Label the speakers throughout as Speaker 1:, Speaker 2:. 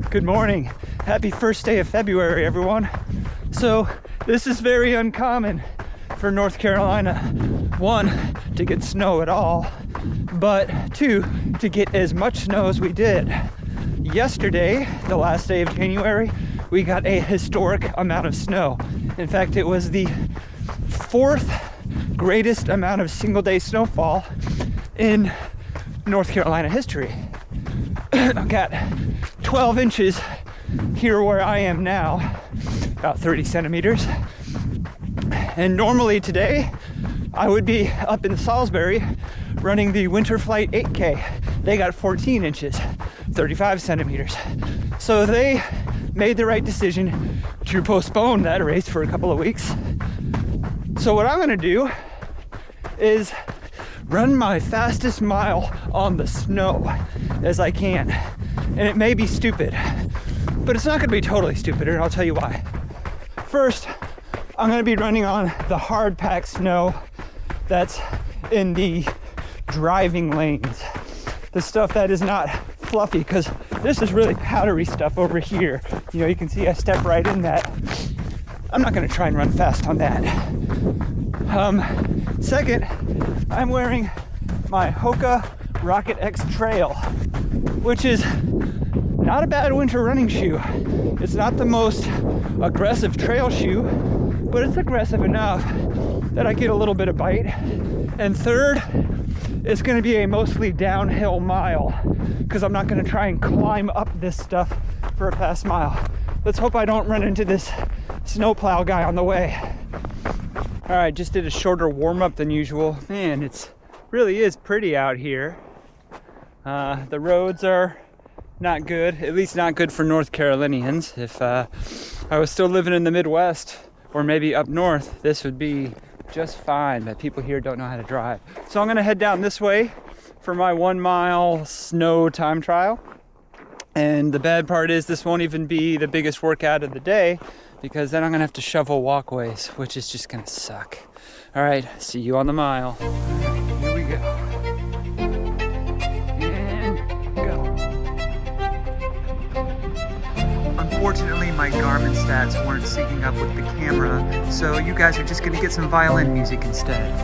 Speaker 1: Good morning. Happy first day of February, everyone. So this is very uncommon for North Carolina. One, to get snow at all, but two, to get as much snow as we did. Yesterday, the last day of January, we got a historic amount of snow. In fact, it was the fourth greatest amount of single day snowfall in North Carolina history. I've got 12 inches here where I am now, about 30 centimeters. And normally today, I would be up in Salisbury running the Winter Flight 8K. They got 14 inches, 35 centimeters. So they made the right decision to postpone that race for a couple of weeks. So what I'm gonna do is run my fastest mile on the snow as I can. And it may be stupid, but it's not gonna be totally stupid, and I'll tell you why. First, I'm gonna be running on the hard packed snow that's in the driving lanes. The stuff that is not fluffy, because this is really powdery stuff over here. You know, you can see I step right in that. I'm not gonna try and run fast on that. Second, I'm wearing my Hoka Rocket X Trail, which is not a bad winter running shoe. It's not the most aggressive trail shoe, but it's aggressive enough that I get a little bit of bite. And third, it's gonna be a mostly downhill mile, because I'm not gonna try and climb up this stuff for a fast mile. Let's hope I don't run into this snowplow guy on the way. All right, just did a shorter warm-up than usual. Man, it's really is pretty out here. The roads are not good, at least not good for North Carolinians. If I was still living in the Midwest or maybe up north, this would be just fine, but people here don't know how to drive. So I'm gonna head down this way for my 1 mile snow time trial. And the bad part is this won't even be the biggest workout of the day, because then I'm gonna have to shovel walkways, which is just gonna suck. All right, see you on the mile. Here we go. And go. Unfortunately, my Garmin stats weren't syncing up with the camera, so you guys are just gonna get some violin music instead.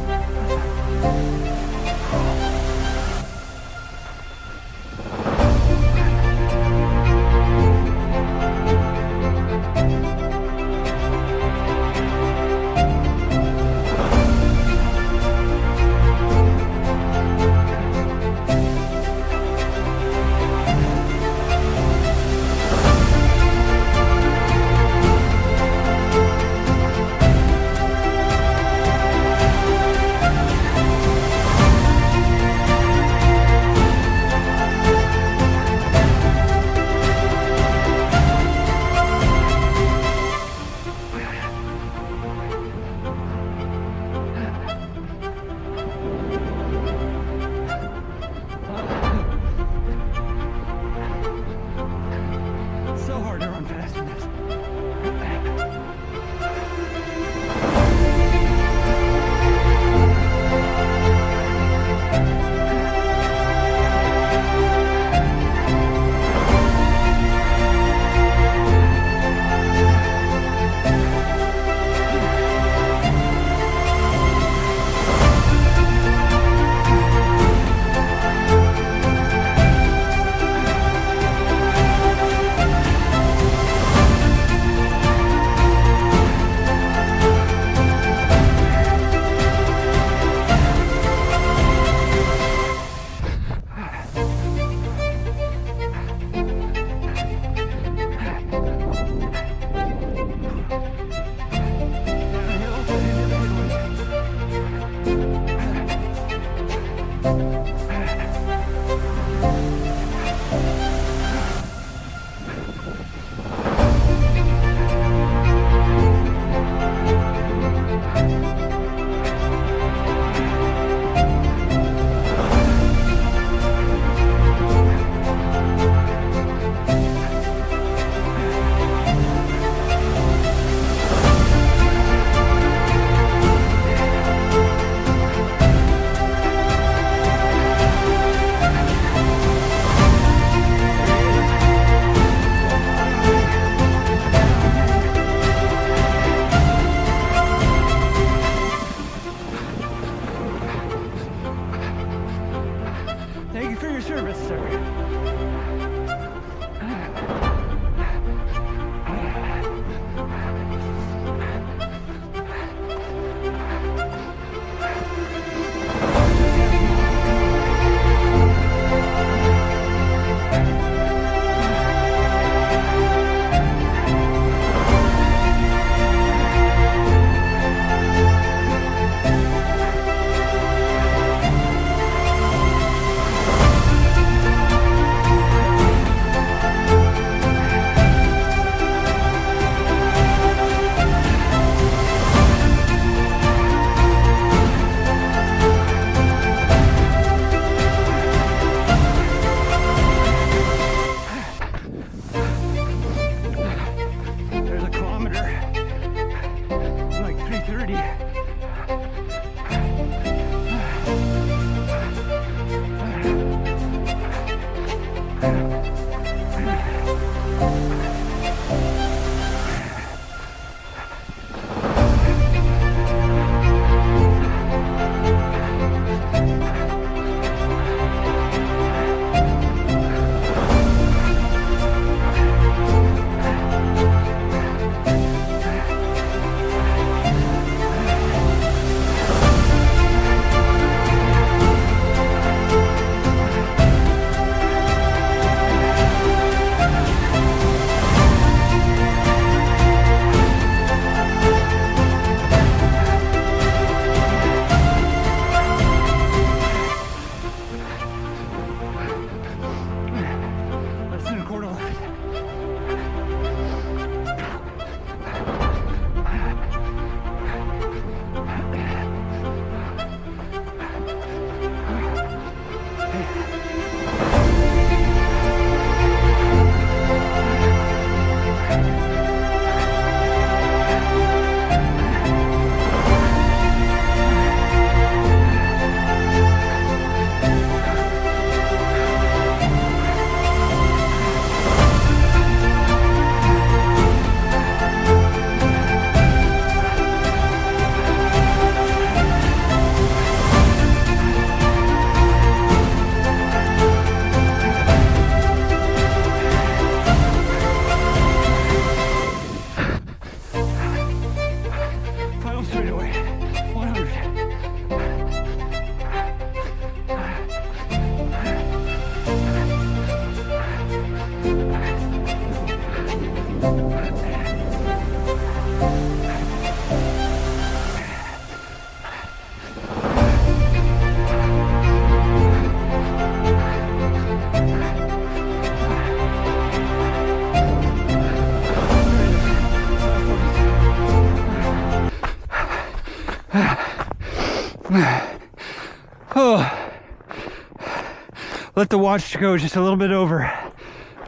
Speaker 1: let the watch go just a little bit over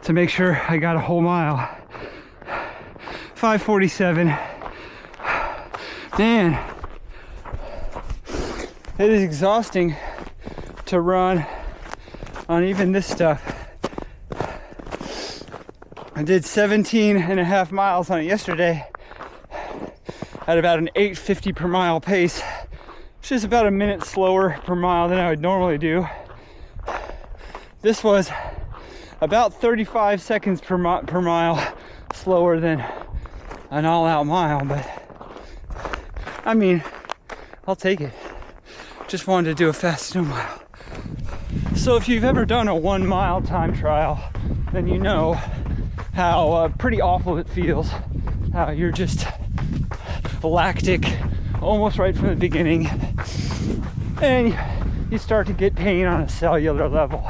Speaker 1: to make sure I got a whole mile. 5:47. Man, it is exhausting to run on even this stuff. I did 17.5 miles on it yesterday at about an 8:50 per mile pace, which is about a minute slower per mile than I would normally do. This was about 35 seconds per mile slower than an all-out mile, but I mean, I'll take it. Just wanted to do a fast snow mile. So if you've ever done a 1 mile time trial, then you know how pretty awful it feels. How you're just lactic almost right from the beginning, and you start to get pain on a cellular level.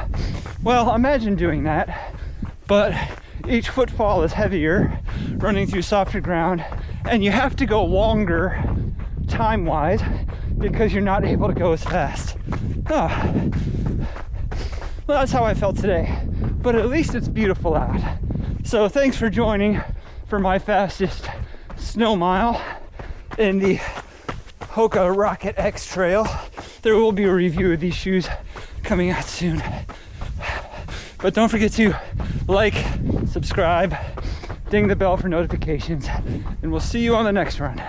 Speaker 1: Well, imagine doing that, but each footfall is heavier, running through softer ground, and you have to go longer time-wise because you're not able to go as fast. Oh. Well, that's how I felt today, but at least it's beautiful out. So thanks for joining for my fastest snow mile in the Hoka Rocket X Trail. There will be a review of these shoes coming out soon. But don't forget to like, subscribe, ding the bell for notifications, and we'll see you on the next run.